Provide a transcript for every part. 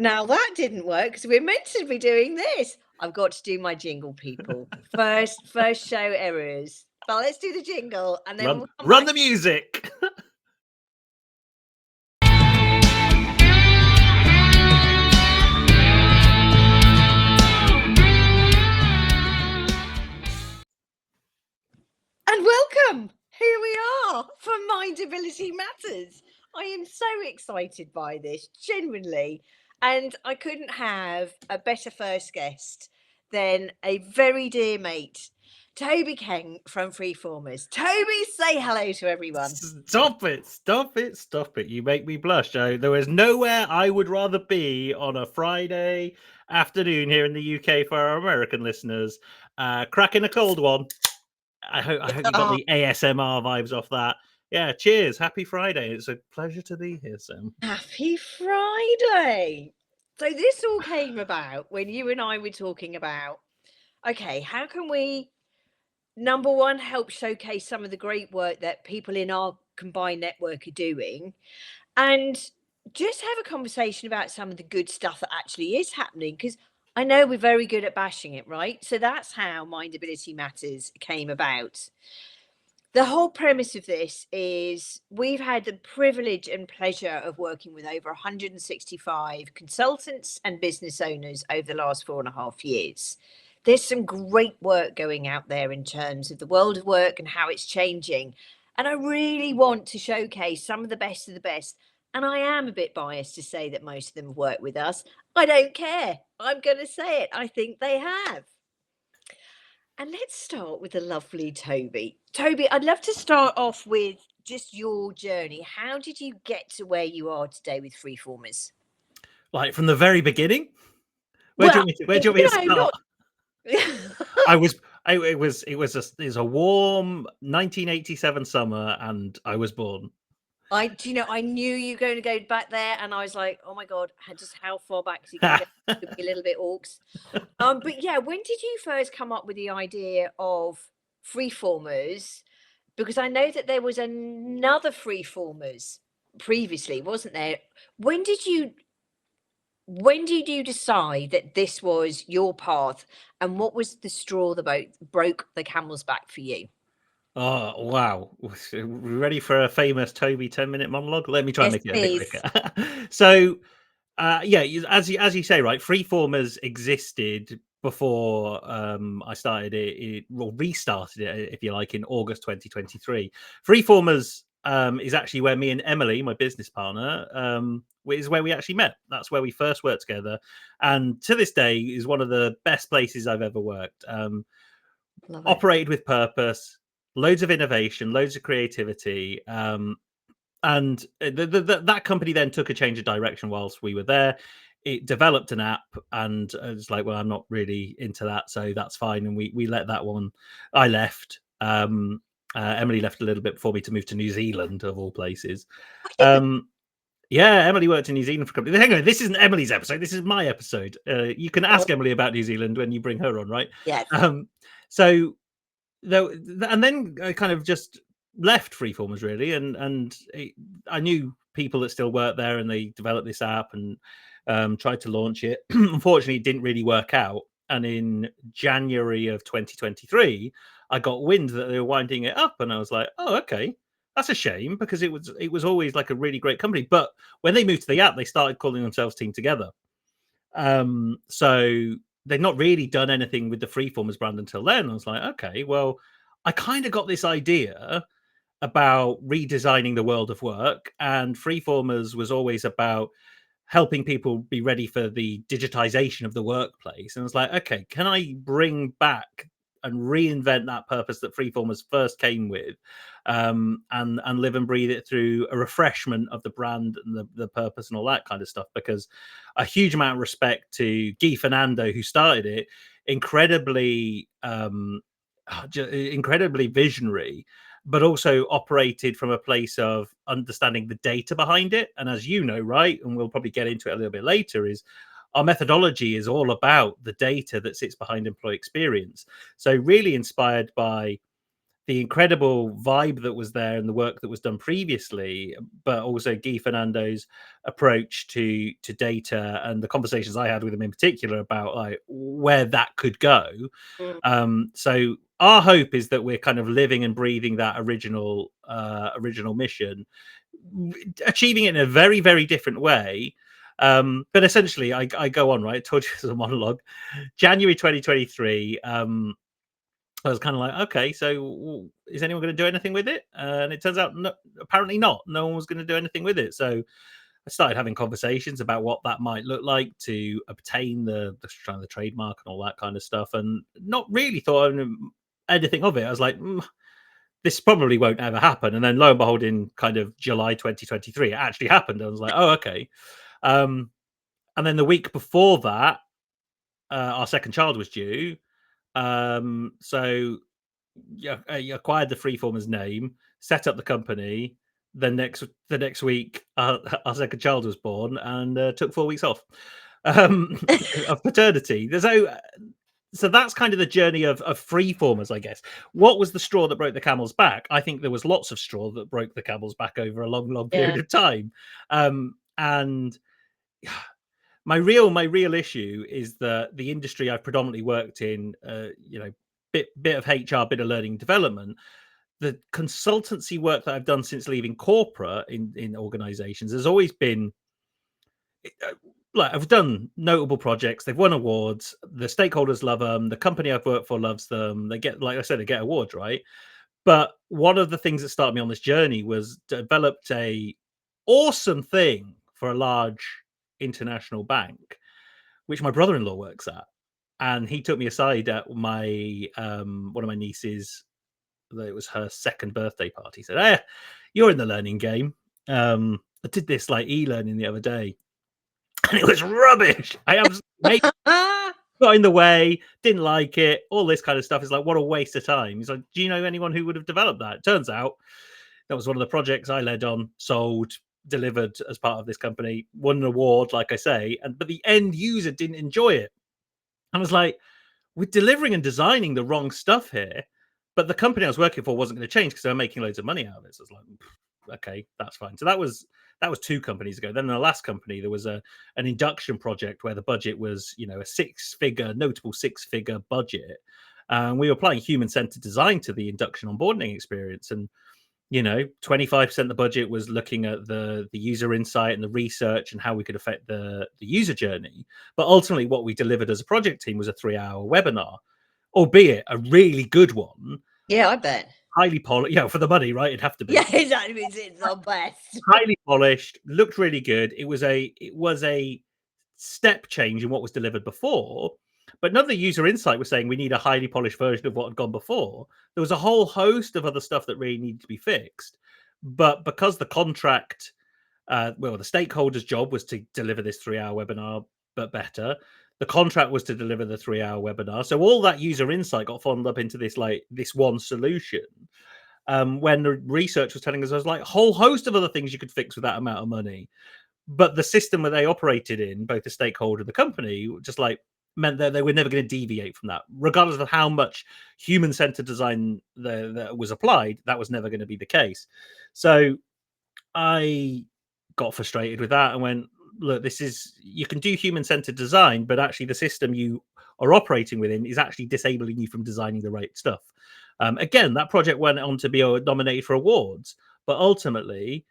Now that didn't work because we're meant to be doing this. I've got to do my jingle, people. First show errors. But let's do the jingle and then we'll come Run back. the music. And welcome. Here we are for MindAbility Matters. I am so excited by this, genuinely. And I couldn't have a better first guest than a very dear mate, Toby Kheng from Freeformers. Toby, say hello to everyone. Stop it. You make me blush. There is nowhere I would rather be on a Friday afternoon here in the UK for our American listeners. Cracking a cold one. I hope you got the ASMR vibes off that. Yeah, cheers. Happy Friday. It's a pleasure to be here, Sam. Happy Friday. So this all came about when you and I were talking about, okay, how can we, number one, help showcase some of the great work that people in our combined network are doing, and just have a conversation about some of the good stuff that actually is happening, because I know we're very good at bashing it, right? So that's how MindAbility Matters came about. The whole premise of this is we've had the privilege and pleasure of working with over 165 consultants and business owners over the last 4.5 years. There's some great work going out there in terms of the world of work and how it's changing. And I really want to showcase some of the best of the best. And I am a bit biased to say that most of them have worked with us. I don't care. I'm going to say it. I think they have. And let's start with the lovely Toby. Toby, I'd love to start off with just your journey. How did you get to where you are today with Freeformers? Like from the very beginning? Where do you want me to start? It was a warm 1987 summer and I was born. I knew you were going to go back there, and I was like, oh my God, just how far back is he going to go? To be a little bit orcs. But yeah, when did you first come up with the idea of Freeformers? Because I know that there was another Freeformers previously, wasn't there? When did you decide that this was your path, and what was the straw that broke the camel's back for you? Oh, wow. We ready for a famous Toby 10-minute monologue? Let me try and Yes, make it a bit please. quicker. So, yeah, as you say, right, Freeformers existed before I started it, well, restarted it, if you like, in August 2023. Freeformers is actually where me and Emily, my business partner, is where we actually met. That's where we first worked together. And to this day is one of the best places I've ever worked. Love it. Operated with purpose, loads of innovation, loads of creativity. And that company then took a change of direction whilst we were there. It developed an app, and it's like, well, I'm not really into that, so that's fine. And we let that one. I left. Emily left a little bit before me to move to New Zealand, of all places. Yeah, Emily worked in New Zealand for a company. Hang on, this isn't Emily's episode. This is my episode. You can ask Emily about New Zealand when you bring her on, right? Yes. So though, and then I kind of just left Freeformers really, and I knew people that still work there, and they developed this app and tried to launch it. Unfortunately, it didn't really work out. And in January of 2023, I got wind that they were winding it up, and I was like, "Oh, okay, that's a shame," because it was always like a really great company. But when they moved to the app, they started calling themselves Team Together. So they'd not really done anything with the Freeformers brand until then. I was like, okay, well, I kind of got this idea about redesigning the world of work, and Freeformers was always about helping people be ready for the digitization of the workplace. And I was like, okay, can I bring back and reinvent that purpose that Freeformers first came with, and live and breathe it through a refreshment of the brand and the purpose and all that kind of stuff? Because a huge amount of respect to Guy Fernando, who started it, incredibly incredibly visionary, but also operated from a place of understanding the data behind it. And as you know, right, and we'll probably get into it a little bit later, is our methodology is all about the data that sits behind employee experience. So really inspired by the incredible vibe that was there and the work that was done previously, but also Guy Fernando's approach to data and the conversations I had with him in particular about like where that could go. So our hope is that we're kind of living and breathing that original mission, achieving it in a very, very different way. But essentially, I go on, right? I told you as a monologue. January 2023. I was kind of like, okay, so is anyone going to do anything with it? And it turns out, no, apparently not. No one was going to do anything with it. So I started having conversations about what that might look like to obtain the trademark and all that kind of stuff, and not really thought anything of it. I was like, this probably won't ever happen. And then lo and behold, in kind of July 2023, it actually happened. I was like, oh, okay. And then the week before that, our second child was due. So you acquired the Freeformers name, set up the company. Then the next week, our second child was born, and took 4 weeks off of paternity. So that's kind of the journey of Freeformers, I guess. What was the straw that broke the camel's back? I think there was lots of straw that broke the camel's back over a long, long period of time. And my real issue is that the industry I've predominantly worked in, bit of HR, bit of learning and development. The consultancy work that I've done since leaving corporate in organizations has always been like I've done notable projects. They've won awards. The stakeholders love them. The company I've worked for loves them. They get, like I said, they get awards, right? But one of the things that started me on this journey was developed a awesome thing for a large international bank, which my brother-in-law works at. And he took me aside at my one of my nieces. It was her second birthday party. He said, "Hey, you're in the learning game. I did this like e-learning the other day, and it was rubbish. I got in the way, didn't like it, all this kind of stuff. Is like, what a waste of time." He's like, "Do you know anyone who would have developed that?" It turns out that was one of the projects I led on, sold, delivered as part of this company, won an award, like I say, but the end user didn't enjoy it. I was like, we're delivering and designing the wrong stuff here. But the company I was working for wasn't going to change because they were making loads of money out of it. So I was like, okay, that's fine. So that was 2 companies ago. Then in the last company, there was an induction project where the budget was, a notable six-figure budget. And we were applying human-centered design to the induction onboarding experience. And 25% of the budget was looking at the user insight and the research and how we could affect the user journey. But ultimately, what we delivered as a project team was a 3-hour webinar, albeit a really good one. Yeah, I bet. Highly polished, for the money, right? It'd have to be. Yeah, exactly. It's the best. Highly polished, looked really good. It was a step change in what was delivered before. But none of the user insight was saying we need a highly polished version of what had gone before. There was a whole host of other stuff that really needed to be fixed. But because the contract, the stakeholders' job was to deliver this 3-hour webinar, but better. The contract was to deliver the 3-hour webinar. So all that user insight got funneled up into this one solution. When the research was telling us, there was like a whole host of other things you could fix with that amount of money. But the system that they operated in, both the stakeholder and the company, just like meant that they were never going to deviate from that, regardless of how much human-centered design that was applied. That was never going to be the case. So I got frustrated with that and went, look, you can do human-centered design, but actually the system you are operating within is actually disabling you from designing the right stuff. Again, that project went on to be nominated for awards, but ultimately,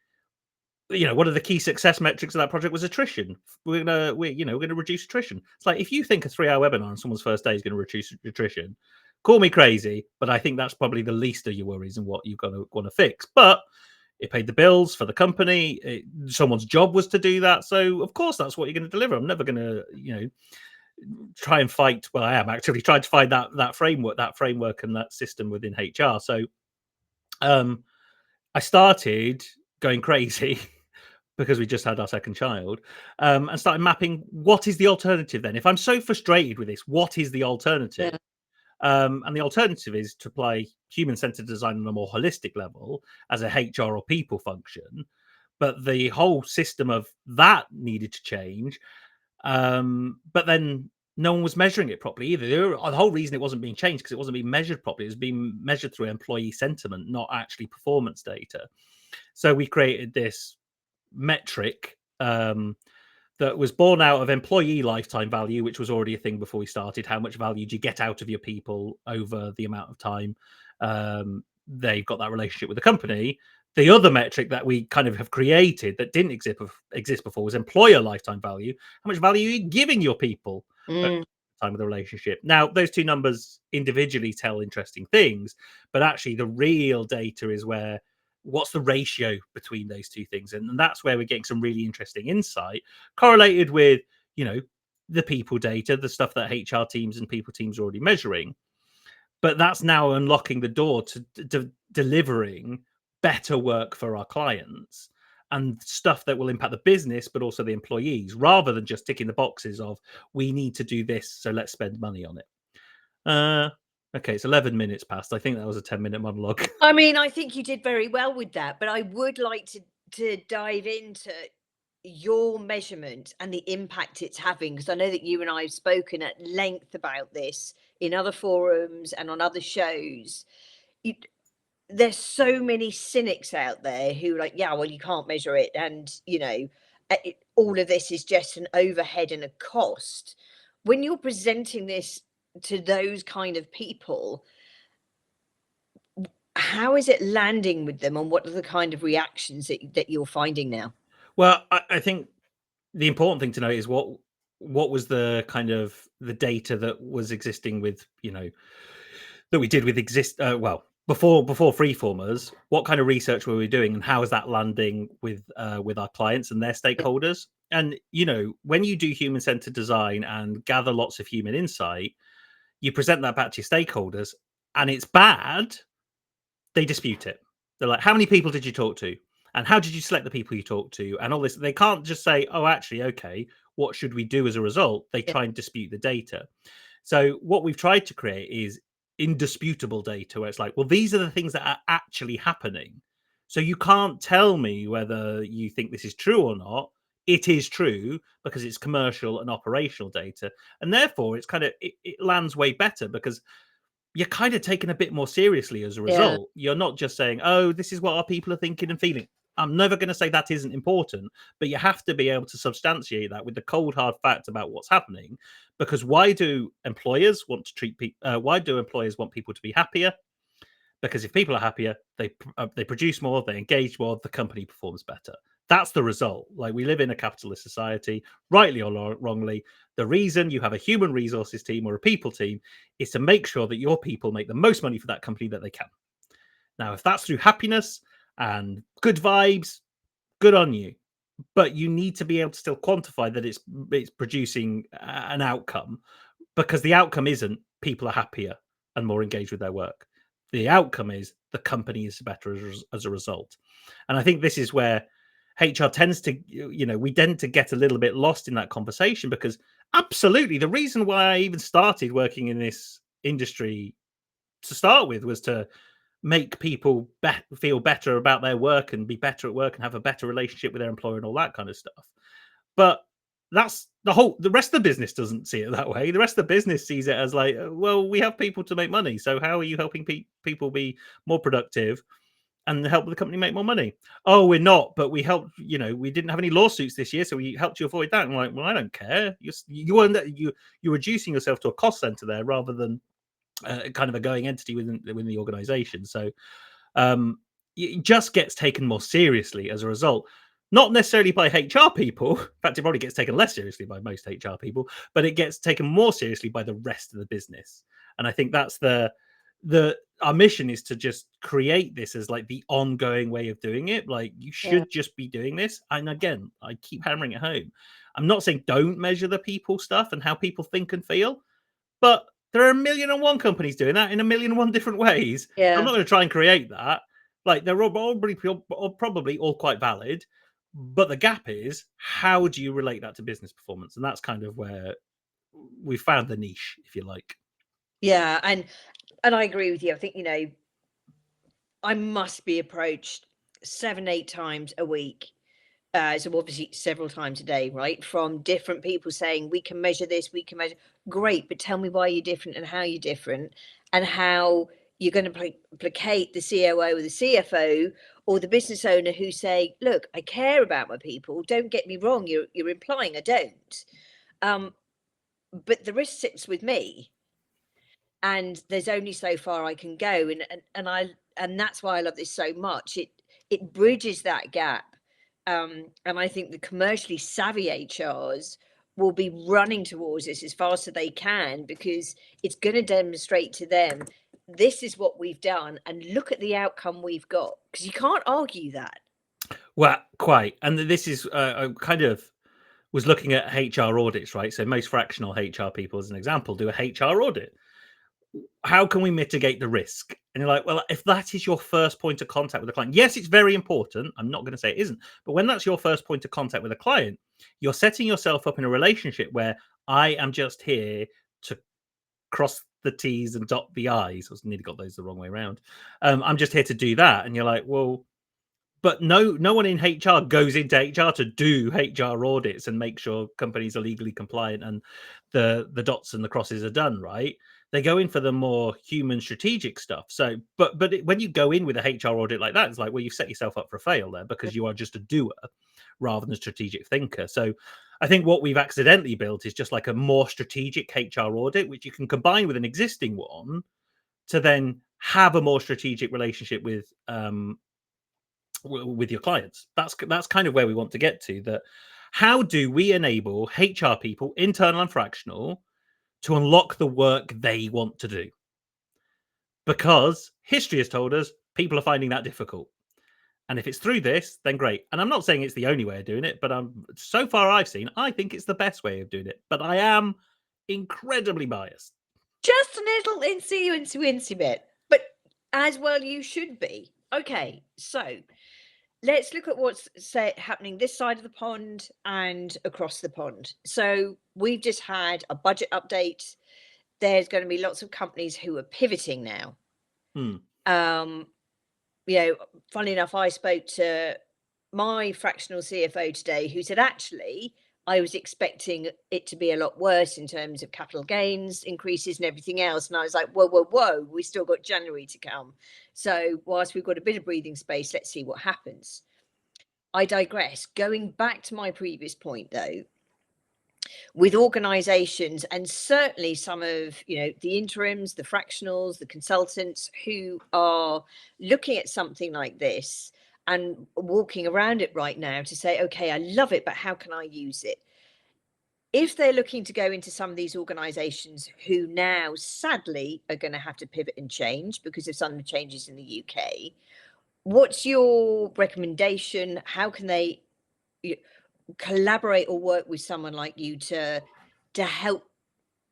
one of the key success metrics of that project was attrition. We're gonna reduce attrition. It's like, if you think a 3-hour webinar on someone's first day is going to reduce attrition, call me crazy, but I think that's probably the least of your worries and what you're going to want to fix. But it paid the bills for the company. Someone's job was to do that, so of course that's what you're going to deliver. I'm never going to, try and fight. Well, I am actively trying to find that framework and that system within HR. So, I started going crazy. Because we just had our second child, and started mapping what is the alternative then. If I'm so frustrated with this, what is the alternative? Yeah. And the alternative is to apply human-centered design on a more holistic level as a HR or people function. But the whole system of that needed to change. But then no one was measuring it properly either. The whole reason it wasn't being changed because it wasn't being measured properly. It was being measured through employee sentiment, not actually performance data. So we created this metric that was born out of employee lifetime value, which was already a thing before we started. How much value do you get out of your people over the amount of time they've got that relationship with the company? The other metric that we kind of have created that didn't exist before was employer lifetime value. How much value are you giving your people at the time of the relationship? Now, those two numbers individually tell interesting things, but actually the real data is where what's the ratio between those two things, and that's where we're getting some really interesting insight correlated with the people data, the stuff that HR teams and people teams are already measuring. But that's now unlocking the door to delivering better work for our clients and stuff that will impact the business but also the employees, rather than just ticking the boxes of we need to do this, so let's spend money on it. Okay, it's 11 minutes past. I think that was a 10-minute monologue. I mean, I think you did very well with that, but I would like to dive into your measurement and the impact it's having, because I know that you and I have spoken at length about this in other forums and on other shows. There's so many cynics out there who are like, yeah, well, you can't measure it, and all of this is just an overhead and a cost. When you're presenting this to those kind of people, how is it landing with them, and what are the kind of reactions that you're finding now? Well, I think the important thing to know is what was the kind of the data that was existing with that we did with before Freeformers. What kind of research were we doing, and how is that landing with our clients and their stakeholders? And when you do human-centered design and gather lots of human insight, you present that back to your stakeholders, and it's bad. They dispute it. They're like, how many people did you talk to? And how did you select the people you talked to? And all this. They can't just say, oh, actually, okay, what should we do as a result? They try and dispute the data. So what we've tried to create is indisputable data, where it's like, well, these are the things that are actually happening. So you can't tell me whether you think this is true or not. It is true because it's commercial and operational data. And therefore, it's kind of, it lands way better because you're kind of taken a bit more seriously as a Yeah. result. You're not just saying, oh, this is what our people are thinking and feeling. I'm never going to say that isn't important, but you have to be able to substantiate that with the cold, hard facts about what's happening. Because why do employers want to treat people? Why do employers want people to be happier? Because if people are happier, they produce more, they engage more, the company performs better. That's the result. Like, we live in a capitalist society, rightly or wrongly. The reason you have a human resources team or a people team is to make sure that your people make the most money for that company that they can. Now, if that's through happiness and good vibes, good on you. But you need to be able to still quantify that it's producing an outcome, because the outcome isn't people are happier and more engaged with their work. The outcome is the company is better as a result. And I think this is where HR tends to, we tend to get a little bit lost in that conversation, because absolutely the reason why I even started working in this industry to start with was to make people feel better about their work and be better at work and have a better relationship with their employer and all that kind of stuff. But that's the rest of the business doesn't see it that way. The rest of the business sees it as like, well, we have people to make money, so how are you helping people be more productive and help the company make more money? Oh, we're not, but we helped. We didn't have any lawsuits this year, so we helped you avoid that. I'm like, well, I don't care. You're reducing yourself to a cost center there rather than kind of a going entity within the organization. So it just gets taken more seriously as a result. Not necessarily by HR people. In fact, it probably gets taken less seriously by most HR people, but it gets taken more seriously by the rest of the business. And I think that's our mission is to just create this as like the ongoing way of doing it. Like, you should just be doing this. And again, I keep hammering it home. I'm not saying don't measure the people stuff and how people think and feel, but there are 1,000,001 companies doing that in 1,000,001 different ways. I'm not going to try and create that. Like, they're probably all quite valid, but the gap is, how do you relate that to business performance? And that's kind of where we found the niche, if you like. Yeah, and I agree with you. I think, I must be approached 7, 8 times a week So obviously several times a day, right? From different people saying, we can measure this, we can measure. Great, but tell me why you're different and how you're different, and how you're going to placate the COO or the CFO or the business owner who say, look, I care about my people. Don't get me wrong, you're implying I don't. But the risk sits with me, and there's only so far I can go. And that's why I love this so much. It bridges that gap. And I think the commercially savvy HRs will be running towards this as fast as they can, because it's going to demonstrate to them, this is what we've done and look at the outcome we've got, because you can't argue that. Well, quite. And this is I kind of was looking at HR audits, right? So most fractional HR people, as an example, do a HR audit. How can we mitigate the risk? And you're like, well, if that is your first point of contact with a client, yes, it's very important. I'm not going to say it isn't. But when that's your first point of contact with a client, you're setting yourself up in a relationship where I am just here to cross the T's and dot the I's. I nearly got those the wrong way around. I'm just here to do that. And you're like, well, but no one in HR goes into HR to do HR audits and make sure companies are legally compliant and the dots and the crosses are done, right? They go in for the more human strategic stuff. So, when you go in with a HR audit like that, it's like, well, you've set yourself up for a fail there, because you are just a doer rather than a strategic thinker. So I think what we've accidentally built is just like a more strategic HR audit, which you can combine with an existing one to then have a more strategic relationship with your clients. That's kind of where we want to get to. That how do we enable HR people, internal and fractional, to unlock the work they want to do? Because history has told us people are finding that difficult. And if it's through this, then great. And I'm not saying it's the only way of doing it, but so far I've seen, I think it's the best way of doing it. But I am incredibly biased. Just a little incy bit, but as well you should be. Okay, so let's look at what's happening this side of the pond and across the pond. So we've just had a budget update. There's going to be lots of companies who are pivoting now. Funnily enough, I spoke to my fractional CFO today, who said, actually, I was expecting it to be a lot worse in terms of capital gains increases and everything else. And I was like, whoa, we still got January to come. So whilst we've got a bit of breathing space, let's see what happens. I digress. Going back to my previous point, though, with organizations, and certainly some of the interims, the fractionals, the consultants who are looking at something like this and walking around it right now to say, okay, I love it, but how can I use it? If they're looking to go into some of these organizations who now sadly are going to have to pivot and change because of some of the changes in the UK, what's your recommendation? How can they collaborate or work with someone like you to help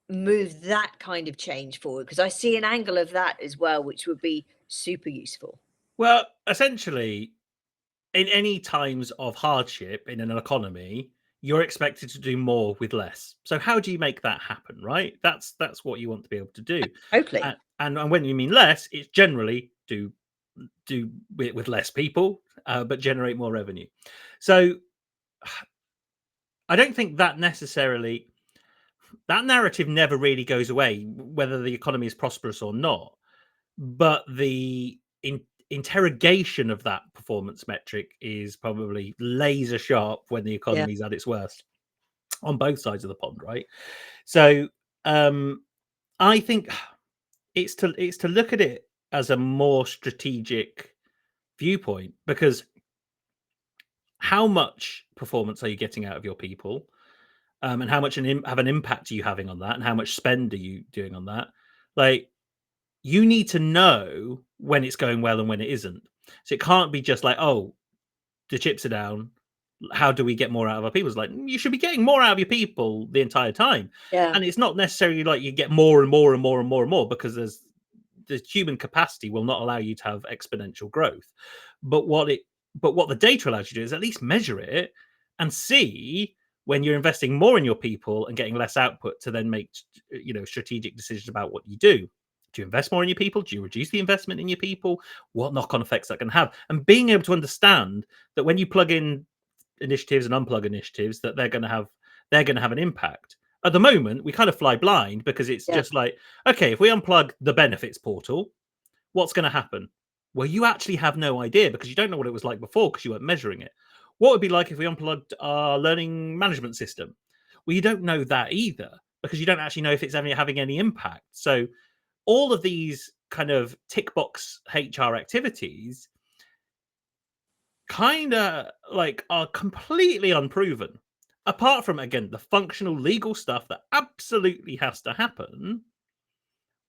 move that kind of change forward? Because I see an angle of that as well, which would be super useful. Well, essentially, in any times of hardship in an economy, you're expected to do more with less. So how do you make that happen, right? That's what you want to be able to do. Totally. And when you mean less, it's generally do with less people, but generate more revenue. So I don't think that necessarily, that narrative never really goes away, whether the economy is prosperous or not. But the interrogation of that performance metric is probably laser sharp when the economy's at its worst on both sides of the pond, right? So I think it's to look at it as a more strategic viewpoint, because how much performance are you getting out of your people, and how much have an impact are you having on that, and how much spend are you doing on that? Like, you need to know when it's going well and when it isn't. So it can't be just like, oh, the chips are down, how do we get more out of our people? It's like, you should be getting more out of your people the entire time. And it's not necessarily like you get more and more and more and more and more, because the human capacity will not allow you to have exponential growth. But what the data allows you to do is at least measure it and see when you're investing more in your people and getting less output, to then make strategic decisions about what you do. Do you invest more in your people? Do you reduce the investment in your people? What knock-on effects that can have? And being able to understand that when you plug in initiatives and unplug initiatives that they're going to have an impact. At the moment, we kind of fly blind because it's just like, okay, if we unplug the benefits portal, what's going to happen? Well, you actually have no idea because you don't know what it was like before because you weren't measuring it. What would it be like if we unplugged our learning management system? Well, you don't know that either because you don't actually know if it's having any impact. So all of these kind of tick box HR activities kind of like are completely unproven. Apart from, again, the functional legal stuff that absolutely has to happen,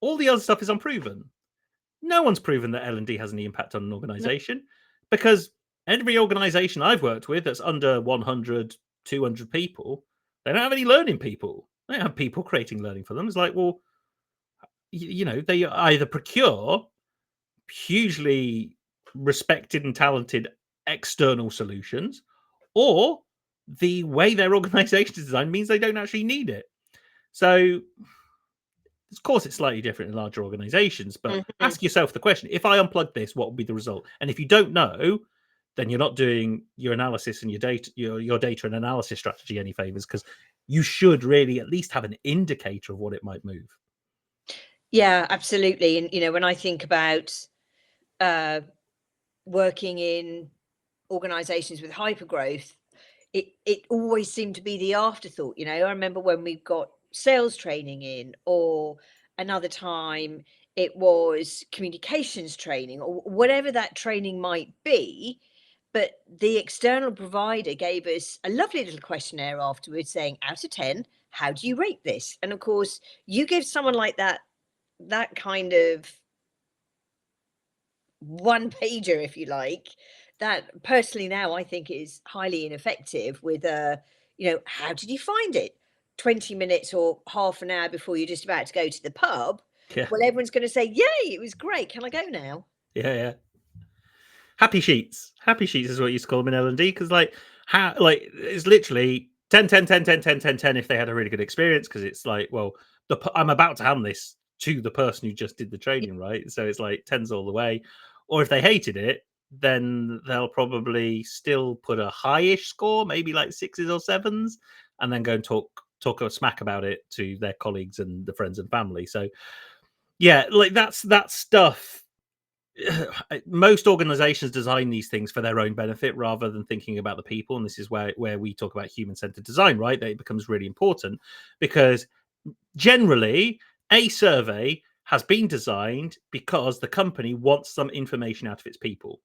all the other stuff is unproven. No one's proven that L&D has any impact on an organization because every organization I've worked with that's under 100, 200 people, they don't have any learning people. They don't have people creating learning for them. It's like, well, they either procure hugely respected and talented external solutions, or the way their organization is designed means they don't actually need it. So, of course, it's slightly different in larger organizations, but ask yourself the question: if I unplug this, what will be the result? And if you don't know, then you're not doing your analysis and your data and analysis strategy any favors, because you should really at least have an indicator of what it might move. Yeah, absolutely. And when I think about working in organizations with hypergrowth, it always seemed to be the afterthought. I remember when we got sales training in, or another time it was communications training, or whatever that training might be. But the external provider gave us a lovely little questionnaire afterwards saying, out of 10, how do you rate this? And of course, you give someone like that kind of one pager, if you like, that personally now I think is highly ineffective with how did you find it? 20 minutes or half an hour before you're just about to go to the pub. Yeah. Well, everyone's going to say, yay, it was great. Can I go now? Yeah. Happy sheets is what you used to call them in L&D, because it's literally 10 10 10 10 10 10 10 if they had a really good experience, because it's like, well, I'm about to hand this to the person who just did the training, right? So it's like 10s all the way. Or if they hated it, then they'll probably still put a high-ish score, maybe like 6s or 7s, and then go and talk a smack about it to their colleagues and the friends and family. So yeah, like that stuff. Most organizations design these things for their own benefit rather than thinking about the people, and this is where we talk about human-centered design, right? That it becomes really important, because generally a survey has been designed because the company wants some information out of its people.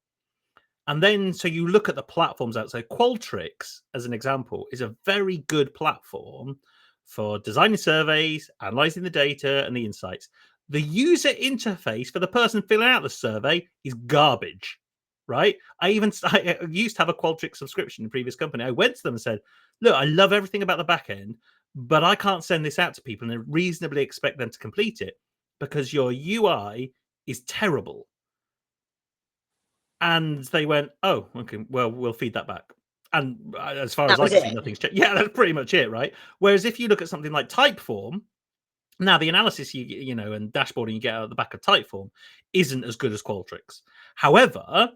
And then so you look at the platforms outside. Qualtrics, as an example, is a very good platform for designing surveys, analyzing the data and the insights. The user interface for the person filling out the survey is garbage, right? I used to have a Qualtrics subscription in a previous company. I went to them and said, look, I love everything about the back end, but I can't send this out to people and reasonably expect them to complete it because your UI is terrible. And they went, oh, okay, well, we'll feed that back. And as far as I can see, nothing's changed. Yeah, that's pretty much it, right? Whereas if you look at something like Typeform, now the analysis and dashboarding you get out of the back of Typeform isn't as good as Qualtrics. However,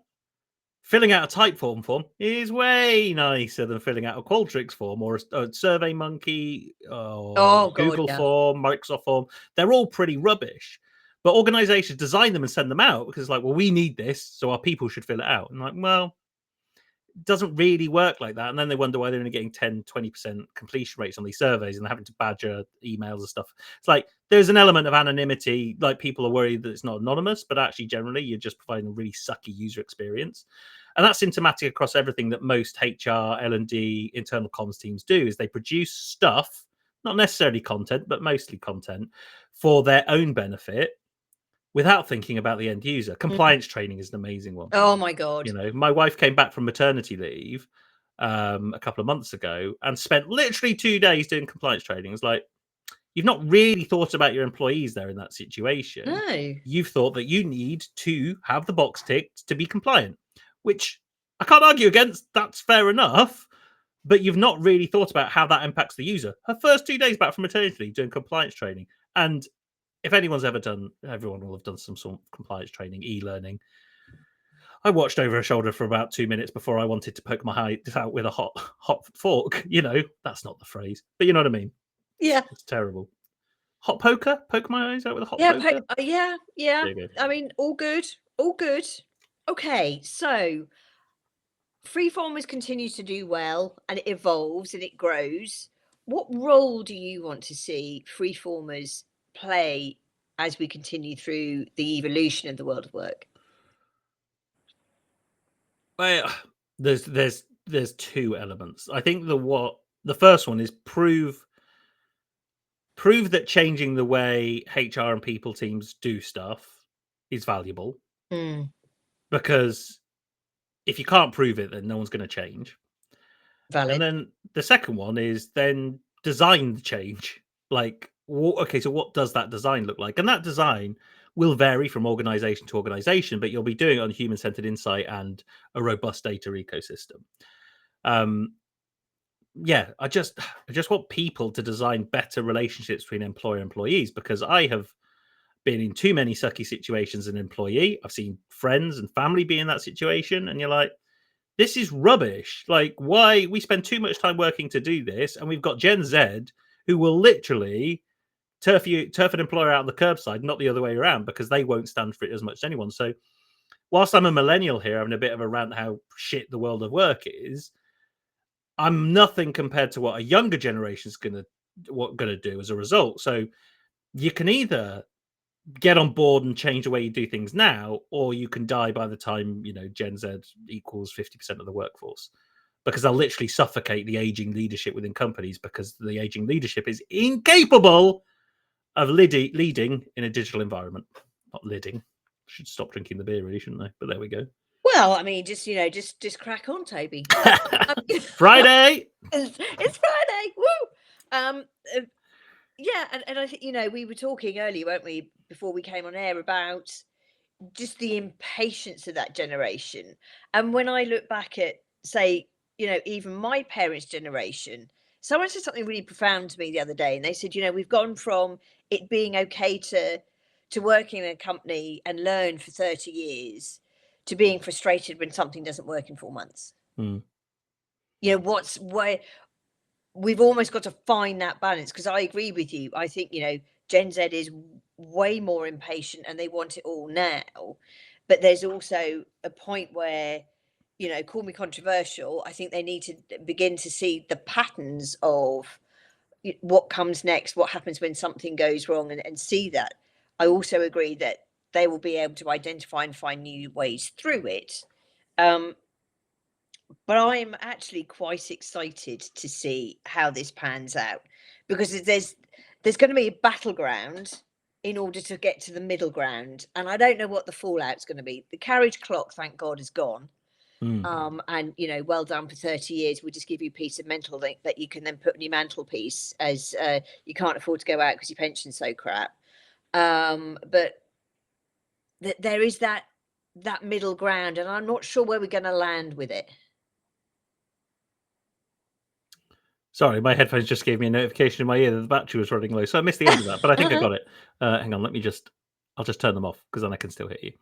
filling out a Typeform form is way nicer than filling out a Qualtrics form or a SurveyMonkey or Google form, Microsoft form. They're all pretty rubbish. But organizations design them and send them out because, like, well, we need this, so our people should fill it out. And like, well, it doesn't really work like that. And then they wonder why they're only getting 10, 20% completion rates on these surveys and they're having to badger emails and stuff. It's like there's an element of anonymity. Like, people are worried that it's not anonymous, but actually, generally, you're just providing a really sucky user experience. And that's symptomatic across everything that most HR, L&D, internal comms teams do, is they produce stuff, not necessarily content, but mostly content, for their own benefit, without thinking about the end user. Compliance training is an amazing one. Oh my God. My wife came back from maternity leave a couple of months ago and spent literally 2 days doing compliance training. It's like, you've not really thought about your employees there in that situation. No. You've thought that you need to have the box ticked to be compliant, which I can't argue against. That's fair enough. But you've not really thought about how that impacts the user. Her first 2 days back from maternity leave doing compliance training. And if anyone's ever done, everyone will have done some sort of compliance training, e-learning. I watched over her shoulder for about 2 minutes before I wanted to poke my eye out with a hot fork. That's not the phrase, but you know what I mean. Yeah. It's terrible. Hot poker? Poke my eyes out with a hot Yeah, poker? yeah. There you go. I mean, all good, all good. Okay, so Freeformers continues to do well, and it evolves and it grows. What role do you want to see Freeformers play as we continue through the evolution of the world of work? Well, there's two elements. I think the first one is prove that changing the way HR and people teams do stuff is valuable, Mm, because if you can't prove it, then no one's going to change. And valid. then the second one is then design the change. Like, okay, so what does that design look like? And that design will vary from organization to organization, but you'll be doing it on human-centered insight and a robust data ecosystem. Yeah, I just want people to design better relationships between employer and employees, because I have been in too many sucky situations as an employee. I've seen friends and family be in that situation, and you're like, this is rubbish. Like, why we spend too much time working to do this, and we've got Gen Z who will literally turf an employer out on the curbside, not the other way around, because they won't stand for it as much as anyone. So, whilst I'm a millennial here, having a bit of a rant how shit the world of work is, I'm nothing compared to what a younger generation is gonna do as a result. So, you can either get on board and change the way you do things now, or you can die by the time Gen Z equals 50% of the workforce, because they'll literally suffocate the aging leadership within companies, because the aging leadership is incapable of leading in a digital environment. Not leading. Should stop drinking the beer, really, shouldn't they? But there we go. Well, I mean, just crack on, Toby. Friday. It's Friday. Woo! Um, uh, yeah, and I think we were talking earlier, weren't we, before we came on air, about just the impatience of that generation. And when I look back at, say, even my parents' generation, someone said something really profound to me the other day, and they said, we've gone from it being okay to work in a company and learn for 30 years to being frustrated when something doesn't work in 4 months. Hmm. What's why we've almost got to find that balance, because I agree with you. I think, Gen Z is way more impatient and they want it all now. But there's also a point where, call me controversial, I think they need to begin to see the patterns of what comes next, what happens when something goes wrong, and see that. I also agree that they will be able to identify and find new ways through it. But I'm actually quite excited to see how this pans out, because there's going to be a battleground in order to get to the middle ground, and I don't know what the fallout's going to be. The carriage clock, thank God, is gone. And well done for 30 years. We'll just give you peace of mental that you can then put on your mantelpiece, as you can't afford to go out because your pension's so crap. But there is that middle ground, and I'm not sure where we're going to land with it. Sorry, my headphones just gave me a notification in my ear that the battery was running low, so I missed the end of that, but I think I got it. Hang on, I'll just turn them off, because then I can still hear you.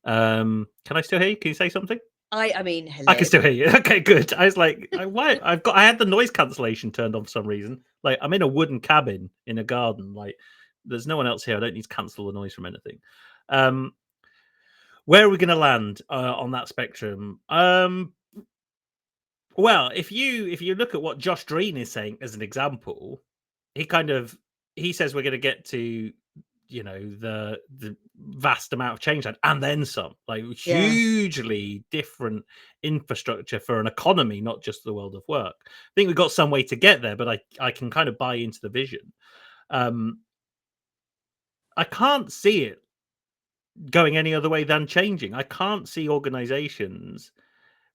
Can I still hear you? Can you say something? I mean, hello. I can still hear you. Okay, good. I was like, why? I had the noise cancellation turned on for some reason. Like, I'm in a wooden cabin in a garden. Like, there's no one else here. I don't need to cancel the noise from anything. Where are we going to land on that spectrum? Well, if you look at what Josh Dreen is saying as an example, he says we're going to get to the vast amount of change and then some, like hugely different infrastructure for an economy, not just the world of work. I think we've got some way to get there, but I can kind of buy into the vision. I can't see it going any other way than changing. I can't see organizations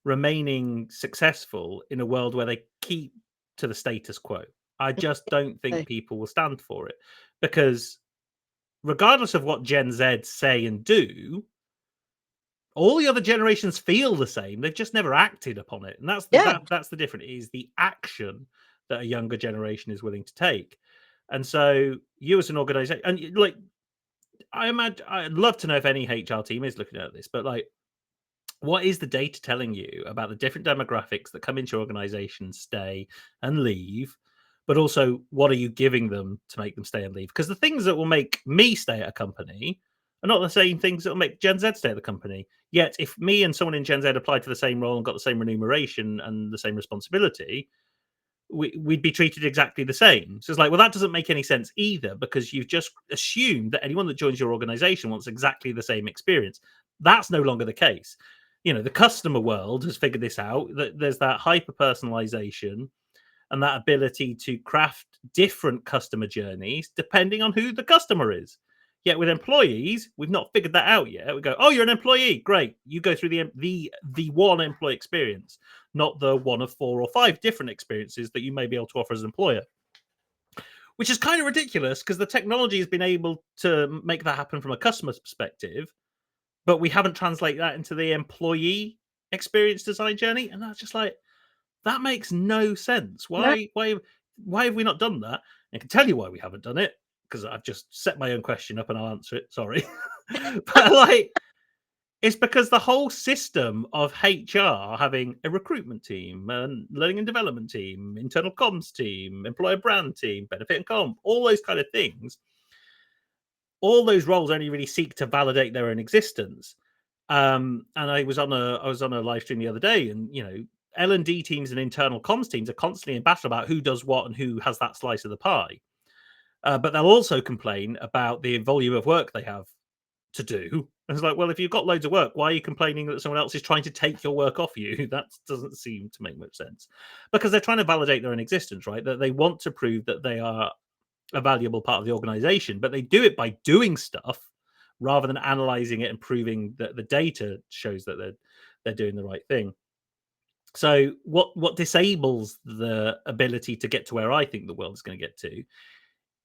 remaining successful in a world where they keep to the status quo. I just don't think people will stand for it, because regardless of what Gen Z say and do, all the other generations feel the same. They've just never acted upon it, and that's the difference. Is the action that a younger generation is willing to take. And so, you as an organization, and like, I imagine, I'd love to know if any HR team is looking at this, but like, what is the data telling you about the different demographics that come into your organization, stay and leave? But also, what are you giving them to make them stay and leave? Because the things that will make me stay at a company are not the same things that will make Gen Z stay at the company. Yet, if me and someone in Gen Z applied for the same role and got the same remuneration and the same responsibility, we'd be treated exactly the same. So it's like, well, that doesn't make any sense either, because you've just assumed that anyone that joins your organization wants exactly the same experience. That's no longer the case. The customer world has figured this out, that there's that hyper personalization and that ability to craft different customer journeys depending on who the customer is. Yet with employees, we've not figured that out yet. We go, oh, you're an employee, great. You go through the one employee experience, not the one of 4 or 5 different experiences that you may be able to offer as an employer. Which is kind of ridiculous, because the technology has been able to make that happen from a customer's perspective, but we haven't translated that into the employee experience design journey. And that's just like, that makes no sense. No. Why have we not done that? I can tell you why we haven't done it, because I've just set my own question up and I'll answer it. Sorry. But it's because the whole system of HR having a recruitment team, and learning and development team, internal comms team, employer brand team, benefit and comp, all those kind of things, all those roles only really seek to validate their own existence. And I was on a live stream the other day, and L&D teams and internal comms teams are constantly in battle about who does what and who has that slice of the pie. But they'll also complain about the volume of work they have to do. And it's like, well, if you've got loads of work, why are you complaining that someone else is trying to take your work off you? That doesn't seem to make much sense, because they're trying to validate their own existence, right? That they want to prove that they are a valuable part of the organization, but they do it by doing stuff rather than analyzing it and proving that the data shows that they're doing the right thing. So what disables the ability to get to where I think the world is going to get to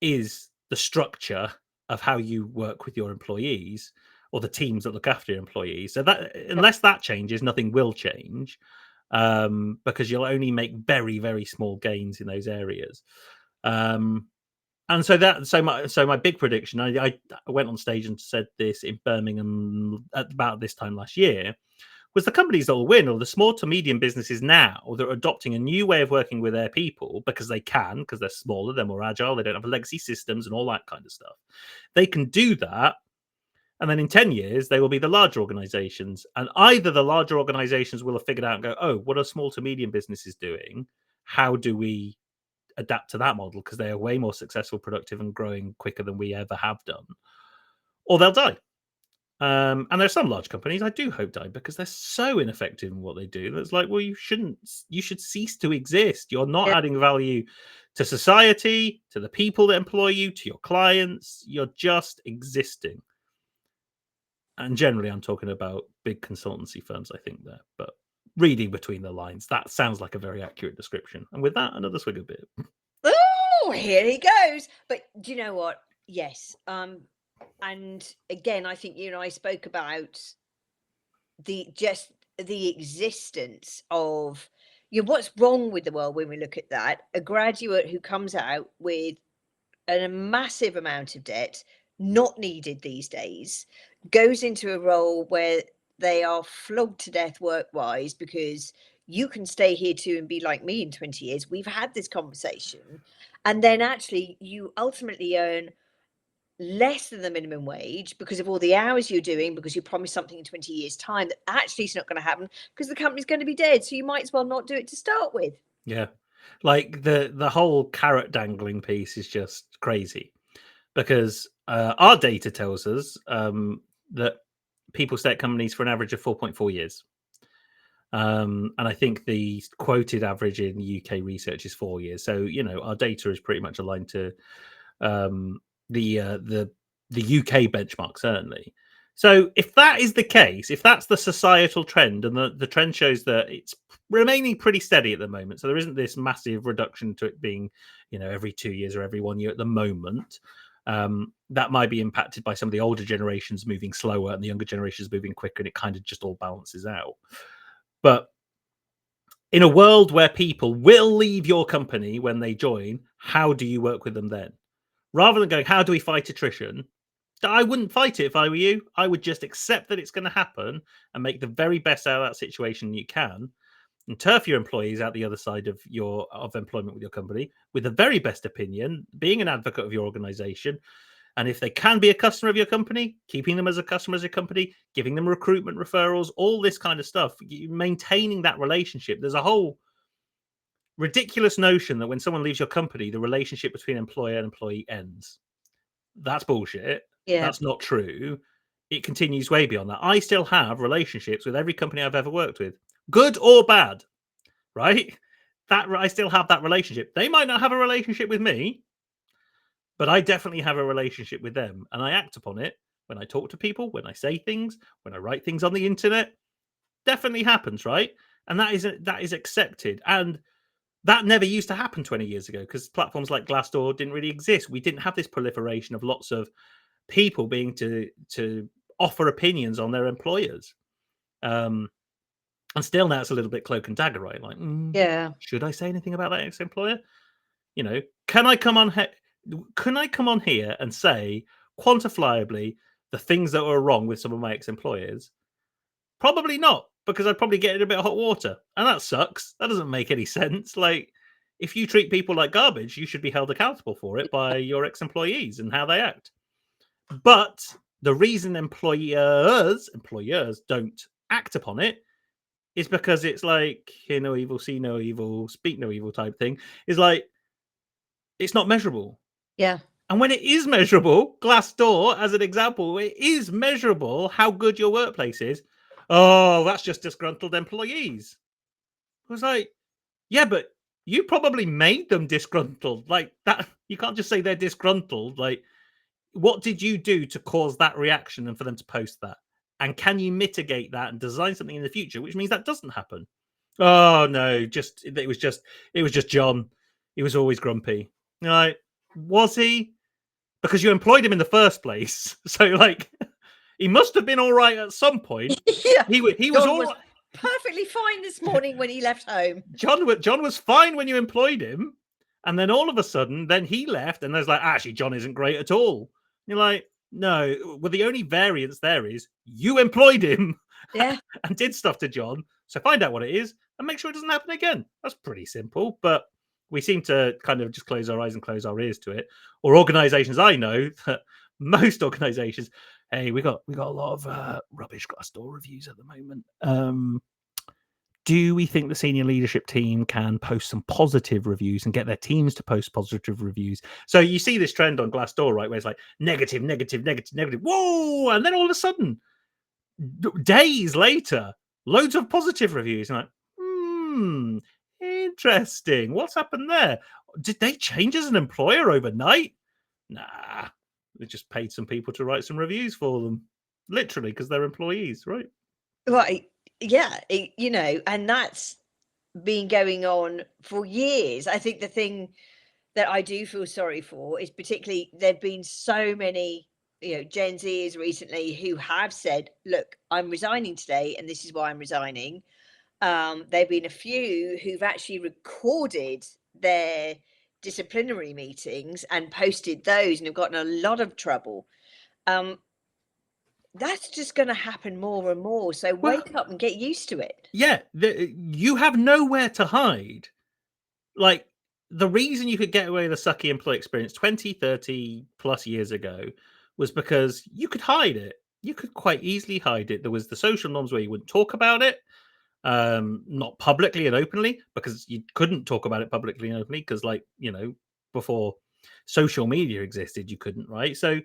is the structure of how you work with your employees, or the teams that look after your employees. So that, unless that changes, nothing will change, because you'll only make very, very small gains in those areas. And so my big prediction, I went on stage and said this in Birmingham at about this time last year, was the companies that will win, or the small to medium businesses now that are adopting a new way of working with their people, because they can, because they're smaller, they're more agile, they don't have legacy systems and all that kind of stuff. They can do that. And then in 10 years, they will be the larger organizations. And either the larger organizations will have figured out and go, oh, what are small to medium businesses doing? How do we adapt to that model? Because they are way more successful, productive, and growing quicker than we ever have done. Or they'll die. And there's some large companies I do hope die, because they're so ineffective in what they do. That's like, well, you should cease to exist. You're not adding value to society, to the people that employ you, to your clients. You're just existing. And generally, I'm talking about big consultancy firms, I think, there. But reading between the lines, that sounds like a very accurate description. And with that, another swig of beer. Oh, here he goes. But do you know what? Yes. And again, I think you and I spoke about the existence of what's wrong with the world when we look at that. A graduate who comes out with a massive amount of debt, not needed these days, goes into a role where they are flogged to death work-wise, because you can stay here too and be like me in 20 years. We've had this conversation. And then actually you ultimately earn less than the minimum wage because of all the hours you're doing, because you promised something in 20 years' time that actually is not going to happen, because the company's going to be dead. So you might as well not do it to start with. Yeah. Like the whole carrot dangling piece is just crazy, because our data tells us that people stay at companies for an average of 4.4 years. And I think the quoted average in UK research is 4 years. So, our data is pretty much aligned to the UK benchmark, certainly. So if that is the case, if that's the societal trend, and the trend shows that it's remaining pretty steady at the moment, so there isn't this massive reduction to it being, every 2 years or every 1 year at the moment. That might be impacted by some of the older generations moving slower and the younger generations moving quicker, and it kind of just all balances out. But in a world where people will leave your company when they join, how do you work with them then? Rather than going, how do we fight attrition? I wouldn't fight it if I were you. I would just accept that it's going to happen and make the very best out of that situation you can, and turf your employees out the other side of employment with your company with the very best opinion, being an advocate of your organization. And if they can be a customer of your company, keeping them as a customer of your company, giving them recruitment referrals, all this kind of stuff, maintaining that relationship. There's a whole ridiculous notion that when someone leaves your company, the relationship between employer and employee ends. That's bullshit. Yeah. That's not true. It continues way beyond that. I still have relationships with every company I've ever worked with, good or bad, right? That I still have that relationship. They might not have a relationship with me, but I definitely have a relationship with them, and I act upon it when I talk to people, when I say things, when I write things on the internet. Definitely happens, right? And that is accepted. And that never used to happen 20 years ago because platforms like Glassdoor didn't really exist. We didn't have this proliferation of lots of people being to offer opinions on their employers. And still now it's a little bit cloak and dagger, right? Like, Yeah. should I say anything about that ex-employer? You know, can I come on here and say quantifiably the things that were wrong with some of my ex-employers? Probably not, because I'd probably get in a bit of hot water, and that sucks. That doesn't make any sense. Like, if you treat people like garbage, you should be held accountable for it by your ex-employees and how they act. But the reason employers don't act upon it is because it's like hear no evil, see no evil, speak no evil type thing. Is like it's not measurable. Yeah. And when it is measurable, Glassdoor, as an example, it is measurable how good your workplace is. Oh, that's just disgruntled employees. I was like, yeah, but you probably made them disgruntled. Like that, you can't just say they're disgruntled. Like, what did you do to cause that reaction and for them to post that? And can you mitigate that and design something in the future, which means that doesn't happen? Oh no, it was just John. He was always grumpy. Like, was he? Because you employed him in the first place. So like he must have been all right at some point. Yeah. He was John all was right. perfectly fine this morning when he left home. John was fine when you employed him, and then all of a sudden, then he left, and there's like, actually, John isn't great at all. You're like, no. Well, the only variance there is you employed him, Yeah, and did stuff to John. So find out what it is and make sure it doesn't happen again. That's pretty simple, but we seem to kind of just close our eyes and close our ears to it. Or organizations I know that most organizations, hey, we got a lot of rubbish Glassdoor reviews at the moment. Do we think the senior leadership team can post some positive reviews and get their teams to post positive reviews? So you see this trend on Glassdoor, right, where it's like negative, negative, negative, negative. Whoa! And then all of a sudden, days later, loads of positive reviews. And like, interesting. What's happened there? Did they change as an employer overnight? Nah, they just paid some people to write some reviews for them, literally, because they're employees, right? right. Yeah, and that's been going on for years. I think the thing that I do feel sorry for is particularly there've been so many, Gen Zers recently who have said, look, I'm resigning today and this is why I'm resigning. There've been a few who've actually recorded their disciplinary meetings and posted those and have gotten a lot of trouble. That's just going to happen more and more. So wake up and get used to it. Yeah, you have nowhere to hide. Like, the reason you could get away with a sucky employee experience 20, 30 plus years ago was because you could hide it. You could quite easily hide it. There was the social norms where you wouldn't talk about it, not publicly and openly, because you couldn't talk about it publicly and openly because, like, before social media existed, you couldn't, right? So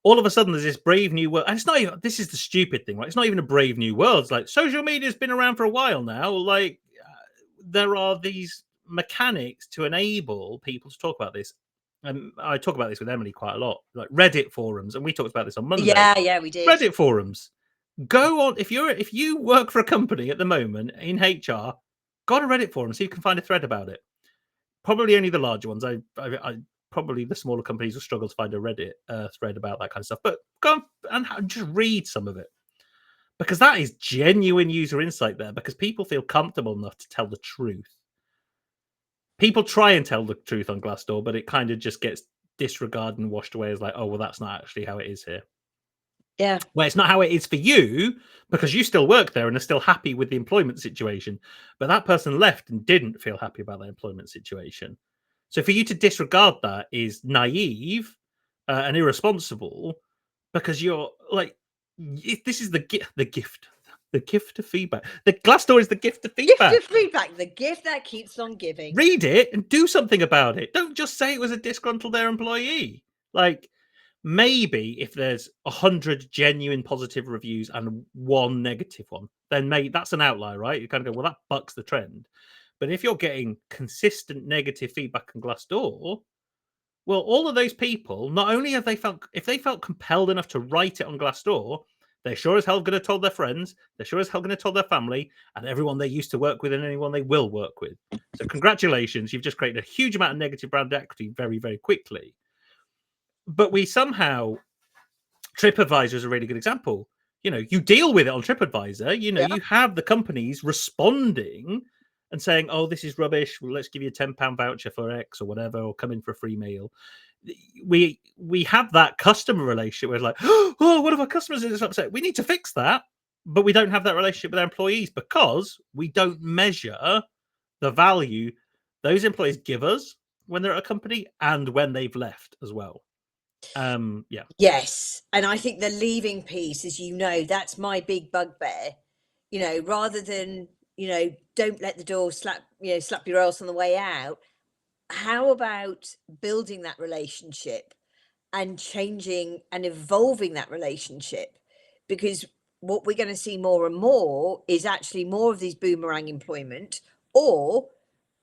all of a sudden there's this brave new world, and it's not even, this is the stupid thing, right? It's not even a brave new world. It's like social media has been around for a while now. Like, there are these mechanics to enable people to talk about this. And I talk about this with Emily quite a lot, like Reddit forums, and we talked about this on Monday. Yeah, we did. Reddit forums. Go on, if you work for a company at the moment in HR, go on a Reddit forum so you can find a thread about it. Probably only the larger ones. I probably the smaller companies will struggle to find a Reddit thread about that kind of stuff. But go on and just read some of it, because that is genuine user insight there. Because people feel comfortable enough to tell the truth. People try and tell the truth on Glassdoor, but it kind of just gets disregarded and washed away as like, oh, well, that's not actually how it is here. Yeah. Well, it's not how it is for you because you still work there and are still happy with the employment situation. But that person left and didn't feel happy about their employment situation. So for you to disregard that is naive and irresponsible, because you're like, this is the gift of feedback. The Glassdoor is the gift of feedback. Gift of feedback, the gift that keeps on giving. Read it and do something about it. Don't just say it was a disgruntled their employee. Like, maybe if there's 100 genuine positive reviews and 1 negative one, then that's an outlier, right? You kind of go, well, that bucks the trend. But if you're getting consistent negative feedback on Glassdoor, well, all of those people, not only have they felt compelled enough to write it on Glassdoor, they're sure as hell going to tell their friends, they're sure as hell going to tell their family, and everyone they used to work with and anyone they will work with. So congratulations, you've just created a huge amount of negative brand equity very, very quickly. But we somehow, TripAdvisor is a really good example. You know, you deal with it on TripAdvisor. You know, you have the companies responding and saying, "Oh, this is rubbish. Well, let's give you a £10 voucher for X or whatever, or come in for a free meal." We have that customer relationship where it's like, "Oh, one of our customers is upset. We need to fix that," but we don't have that relationship with our employees because we don't measure the value those employees give us when they're at a company and when they've left as well. Yeah. Yes. And I think the leaving piece, as you know, that's my big bugbear. You know, rather than, you know, don't let the door slap your ass on the way out. How about building that relationship and changing and evolving that relationship? Because what we're going to see more and more is actually more of these boomerang employment, or,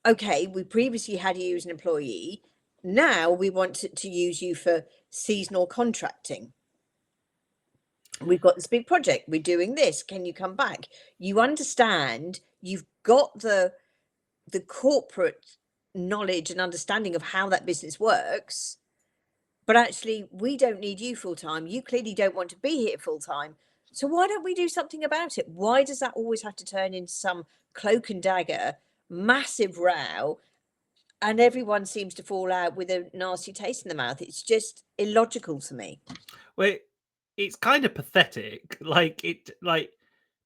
okay, we previously had you as an employee. Now we want to use you for seasonal contracting. We've got this big project. We're doing this. Can you come back? You understand, you've got the corporate knowledge and understanding of how that business works, but actually we don't need you full time. You clearly don't want to be here full time. So why don't we do something about it? Why does that always have to turn into some cloak and dagger, massive row, and everyone seems to fall out with a nasty taste in the mouth? It's just illogical to me. Well, it's kind of pathetic.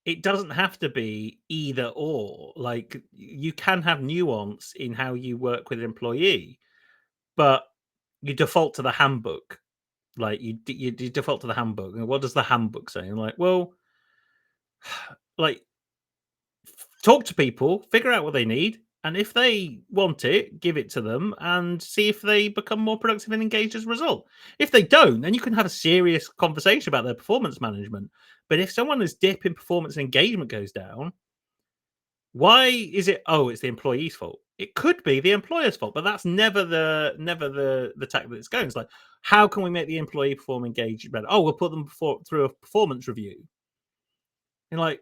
It doesn't have to be either or. Like, you can have nuance in how you work with an employee, but you default to the handbook. Like, you default to the handbook. And what does the handbook say? I'm like, well, like, talk to people, figure out what they need, and if they want it, give it to them and see if they become more productive and engaged as a result. If they don't, then you can have a serious conversation about their performance management. But if someone's dip in performance and engagement goes down, why is it, oh, it's the employee's fault? It could be the employer's fault, but that's never the tack that it's going. It's like, how can we make the employee perform engaged better? Oh, we'll put them through a performance review. And like,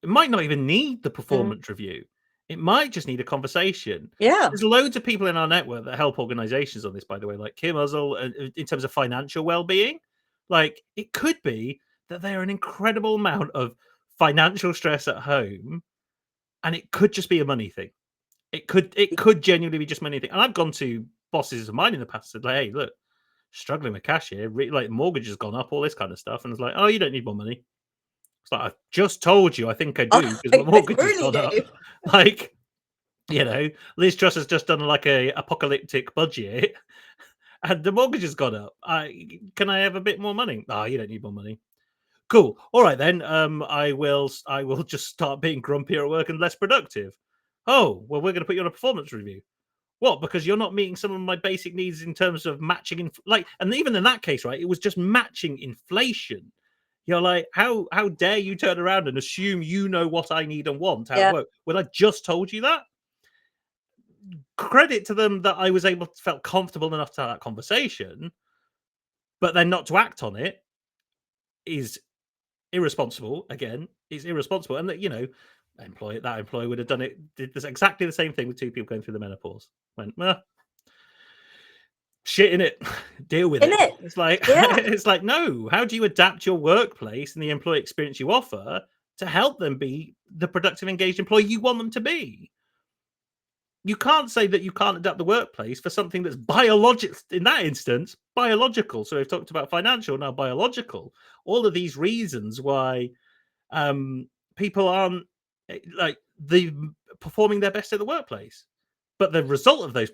it might not even need the performance review. It might just need a conversation. Yeah. There's loads of people in our network that help organizations on this, by the way, like Kim Uzzle, in terms of financial well-being. Like, it could be that they're an incredible amount of financial stress at home, and it could just be a money thing. It could genuinely be just money thing. And I've gone to bosses of mine in the past and said, hey, look, struggling with cash here, like mortgage has gone up, all this kind of stuff. And it's like, oh, you don't need more money. It's like, I've just told you, I think I do, because my mortgage has gone up. Like, you know, Liz Truss has just done like a apocalyptic budget, and the mortgage has gone up. Can I have a bit more money? Oh, you don't need more money. Cool. All right then. I will just start being grumpier at work and less productive. Oh, well, we're going to put you on a performance review. What? Because you're not meeting some of my basic needs in terms of matching, and even in that case, right, it was just matching inflation. You're like, how dare you turn around and assume you know what I need and want how to work? Well, I just told you that. Credit to them that I was felt comfortable enough to have that conversation, but then not to act on it is irresponsible. Again, it's irresponsible, and that, you know, that employer would have did this exactly the same thing with two people going through the menopause. Went, shit in it, deal with it. It's like, it's like, no. How do you adapt your workplace and the employee experience you offer to help them be the productive, engaged employee you want them to be? you can't say that you can't adapt the workplace for something that's biological. In that instance, biological. So we've talked about financial, now biological. All of these reasons why people aren't like performing their best in the workplace. But the result of those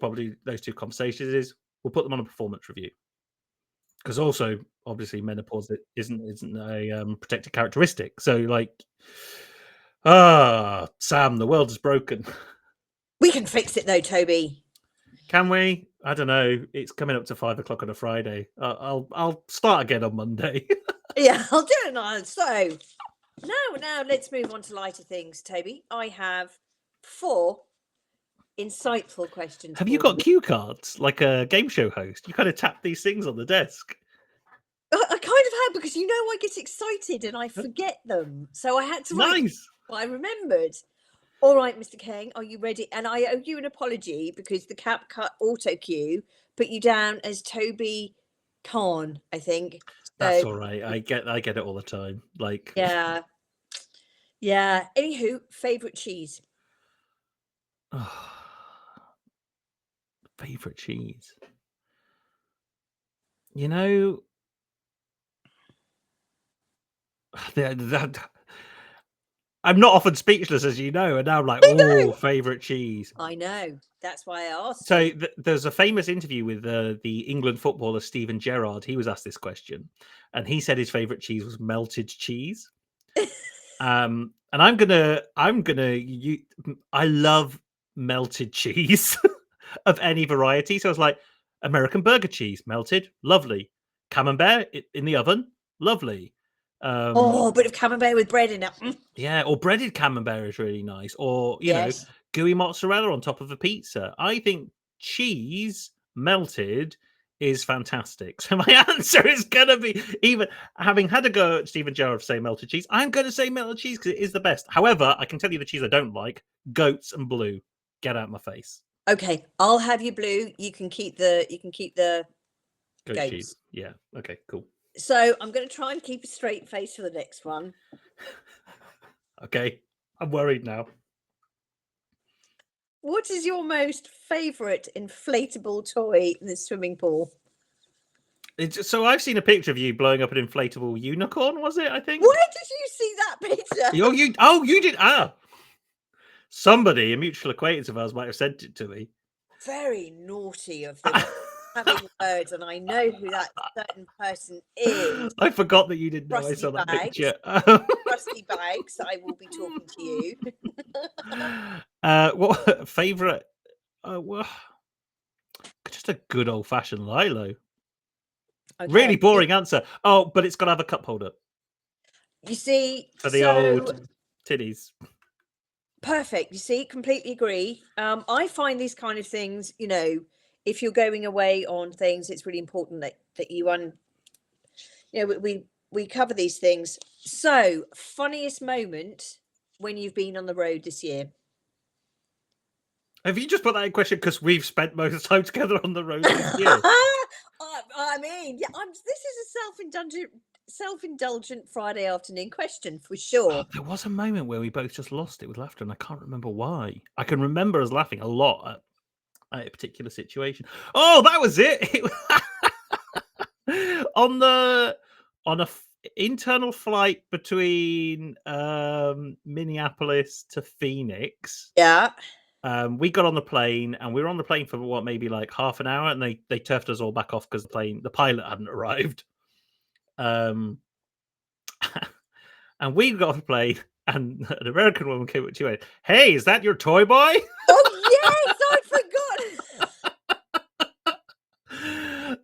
two conversations is we'll put them on a performance review. Because also, obviously, menopause isn't a protected characteristic. So, like, Sam, the world is broken. We can fix it though, Toby. Can we? I don't know. It's coming up to 5 o'clock on a Friday. I'll start again on Monday. Yeah, I'll do it now. So now let's move on to lighter things, Toby. I have 4 insightful questions. Have you got cue cards like a game show host? You kind of tap these things on the desk. I kind of have, because I get excited and I forget them. So I had to write. Nice. I remembered. All right, Mr. Kheng, are you ready? And I owe you an apology because the CapCut auto cue put you down as Toby Kheng, I think. That's all right. I get it all the time. Like, yeah. Anywho, favorite cheese. Favorite cheese. You know, I'm not often speechless, as you know, and now I'm like, oh, favorite cheese. I know. That's why I asked. So there's a famous interview with the England footballer Steven Gerrard. He was asked this question, and he said his favorite cheese was melted cheese. And I love melted cheese of any variety. So I was like, American burger cheese, melted, lovely. Camembert in the oven, lovely. A bit of camembert with bread in it. Yeah, or breaded camembert is really nice. Or, you know, gooey mozzarella on top of a pizza. I think cheese melted is fantastic. So my answer is going to be, even having had a go at Steven Gerrard say melted cheese, I'm going to say melted cheese because it is the best. However, I can tell you the cheese I don't like, goats and blue. Get out of my face. Okay, I'll have you blue. You can keep the goat cheese. Yeah. Okay, cool. So I'm going to try and keep a straight face for the next one. Okay, I'm worried now. What is your most favourite inflatable toy in the swimming pool? So I've seen a picture of you blowing up an inflatable unicorn, was it? I think. Where did you see that picture? You did. Somebody, a mutual acquaintance of ours, might have sent it to me. Very naughty of them. Having words, and I know who that certain person is. I forgot that you didn't know I saw that picture. Rusty bags. I will be talking to you. What favorite? Just a good old fashioned Lilo. Okay. Really boring answer. Oh, but it's got to have a cup holder. You see, for the old titties. Perfect. You see, completely agree. I find these kind of things, if you're going away on things, it's really important that you we cover these things. So, funniest moment when you've been on the road this year? Have you just put that in question because we've spent most of the time together on the road this year? I mean, yeah, this is a self-indulgent Friday afternoon question for sure. There was a moment where we both just lost it with laughter, and I can't remember why. I can remember us laughing a lot at a particular situation. Oh, that was it. on a internal flight between Minneapolis to Phoenix. Yeah. We got on the plane, and we were on the plane for maybe like half an hour, and they turfed us all back off because the pilot hadn't arrived. And we got off the plane, and an American woman came up to you and, "Hey, is that your toy boy?" Oh yes, I forgot.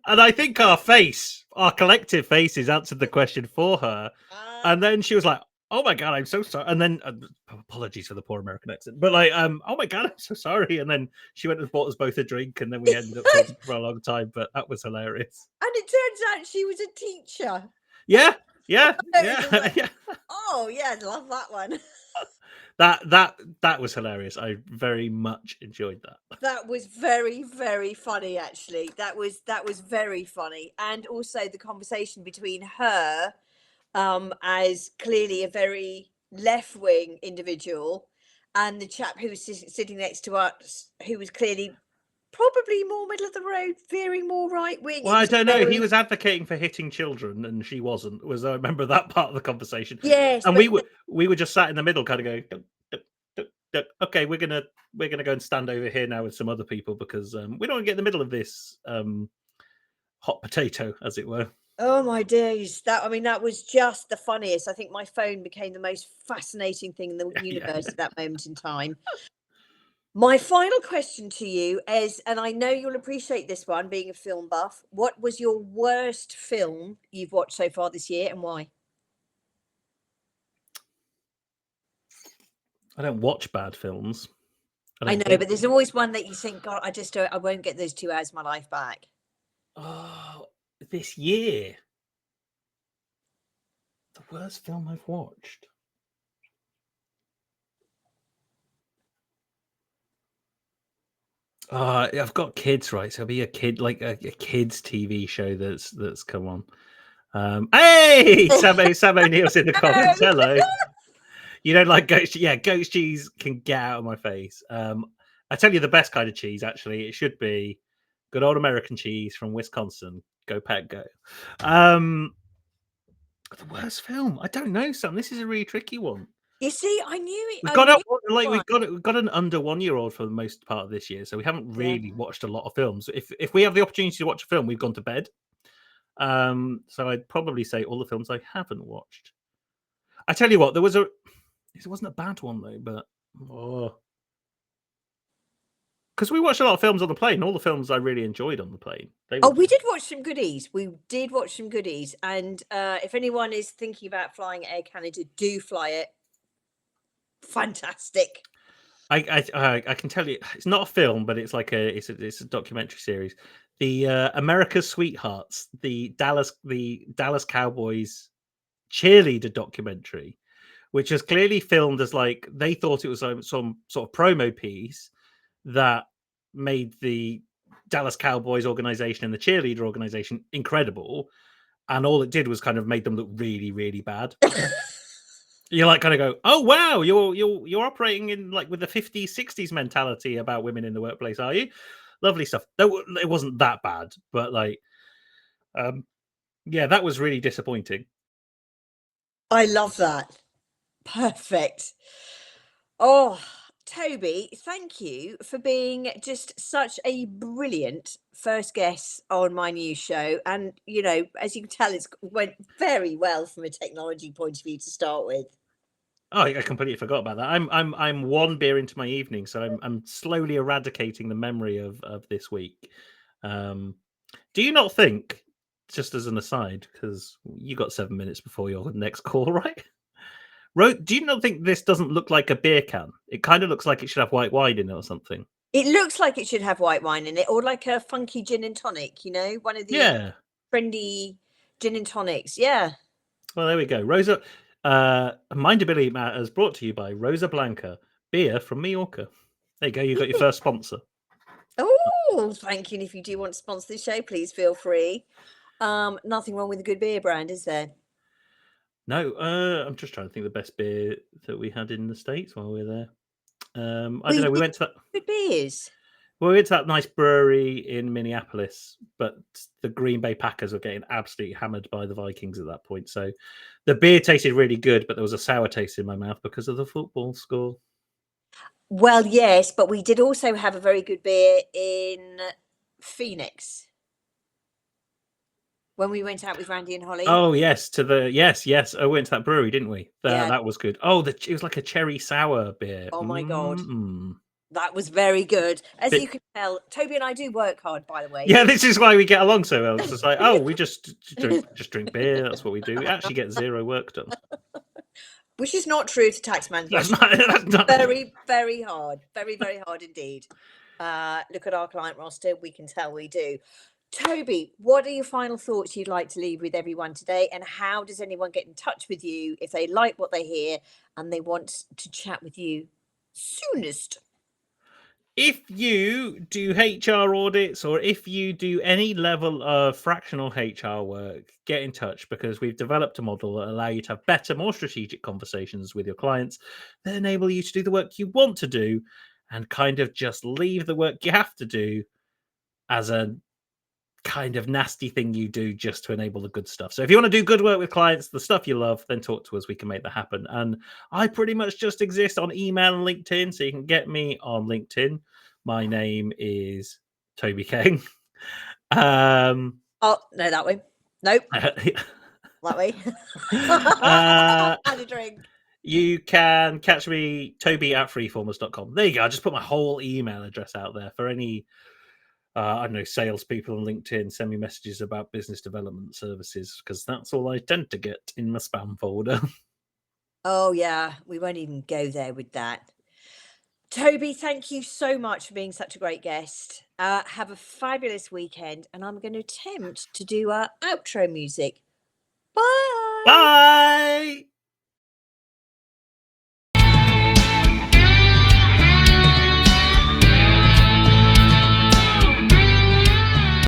And I think our collective faces answered the question for her. And then she was like, "Oh my God, I'm so sorry." And then apologies for the poor American accent, but like, "Oh my God, I'm so sorry." And then she went and bought us both a drink, and then we ended up talking for a long time. But that was hilarious. And it turns out she was a teacher. Yeah. Oh yeah, I love that one. That was hilarious. I very much enjoyed that. That was very, very funny, actually. That was very funny. And also the conversation between her, as clearly a very left-wing individual, and the chap who was sitting next to us, who was clearly probably more middle of the road, veering more right wing. Well, I don't know. He was advocating for hitting children, and she wasn't. I remember that part of the conversation. Yes, and we were just sat in the middle, kind of going, okay, we're gonna go and stand over here now with some other people because we don't want to get in the middle of this hot potato, as it were. Oh my days! That was just the funniest. I think my phone became the most fascinating thing in the universe at that moment in time. My final question to you is, and I know you'll appreciate this one, being a film buff. What was your worst film you've watched so far this year, and why? I don't watch bad films. I know, but there's always one that you think, God, I won't get those 2 hours of my life back. Oh, this year, the worst film I've watched. I've got kids, right? So it'll be a kid, like a kids TV show that's come on. Hey, Sam O'Neill's in the comments. Hello. You don't like goat cheese? Yeah, goat cheese can get out of my face. I tell you the best kind of cheese, actually. It should be good old American cheese from Wisconsin. Go Pet Go. The worst film? I don't know, Sam. This is a really tricky one. You see, I knew it. We've got an under 1-year-old for the most part of this year, so we haven't really watched a lot of films. If we have the opportunity to watch a film, we've gone to bed. So I'd probably say all the films I haven't watched. I tell you what, it wasn't a bad one though, but because we watched a lot of films on the plane. All the films I really enjoyed on the plane. We did watch some goodies. And if anyone is thinking about flying Air Canada, do fly it. Fantastic. I can tell you, it's not a film, but it's like it's a documentary series. The America's Sweethearts, the Dallas Cowboys cheerleader documentary, which was clearly filmed as like they thought it was some sort of promo piece that made the Dallas Cowboys organization and the cheerleader organization incredible, and all it did was kind of made them look really, really bad. You like kind of go, oh wow, you're operating in like with the 50s, 60s mentality about women in the workplace, are you? Lovely stuff. It wasn't that bad, but like, yeah, that was really disappointing. I love that. Perfect. Oh, Toby, thank you for being just such a brilliant first guest on my new show. And, you know, as you can tell, it went very well from a technology point of view to start with. Oh, I completely forgot about that. I'm 1 beer into my evening, so I'm slowly eradicating the memory of this week. Do you not think, just as an aside, because you got 7 minutes before your next call, right? Do you not think this doesn't look like a beer can? It kind of looks like it should have white wine in it or something. It looks like it should have white wine in it, or like a funky gin and tonic, you know, one of the trendy gin and tonics. Yeah. Well, there we go. Rosa, MindAbility Matters brought to you by Rosa Blanca, beer from Mallorca. There you go. You got your first sponsor. Oh, thank you. And if you do want to sponsor the show, please feel free. Nothing wrong with a good beer brand, is there? No, I'm just trying to think of the best beer that we had in the States while we were there. I don't know. We went to that. Good beers. Well, we went to that nice brewery in Minneapolis, but the Green Bay Packers were getting absolutely hammered by the Vikings at that point. So the beer tasted really good, but there was a sour taste in my mouth because of the football score. Well, yes, but we did also have a very good beer in Phoenix when we went out with Randy and Holly. Oh yes, yes. I went to that brewery, didn't we? That was good. Oh, it was like a cherry sour beer. Oh my god, that was very good. As you can tell, Toby and I do work hard, by the way. Yeah, this is why we get along so well. It's just like, oh, we just drink beer. That's what we do. We actually get zero work done. Which is not true to taxman. That's not... Very, very hard. Very, very hard indeed. Look at our client roster. We can tell we do. Toby, what are your final thoughts you'd like to leave with everyone today? And how does anyone get in touch with you if they like what they hear and they want to chat with you soonest? If you do HR audits, or if you do any level of fractional HR work, get in touch, because we've developed a model that allow you to have better, more strategic conversations with your clients that enable you to do the work you want to do and kind of just leave the work you have to do as a kind of nasty thing you do just to enable the good stuff. So if you want to do good work with clients, the stuff you love, then talk to us. We can make that happen. And I pretty much just exist on email and LinkedIn, so you can get me on LinkedIn. My name is Toby Kheng. Oh, no, that way. Nope. That way. Had a drink. You can catch me, toby@freeformers.com. There you go. I just put my whole email address out there for any I don't know, salespeople on LinkedIn. Send me messages about business development services, because that's all I tend to get in my spam folder. Oh, yeah. We won't even go there with that. Toby, thank you so much for being such a great guest. Have a fabulous weekend, and I'm going to attempt to do our outro music. Bye. Bye.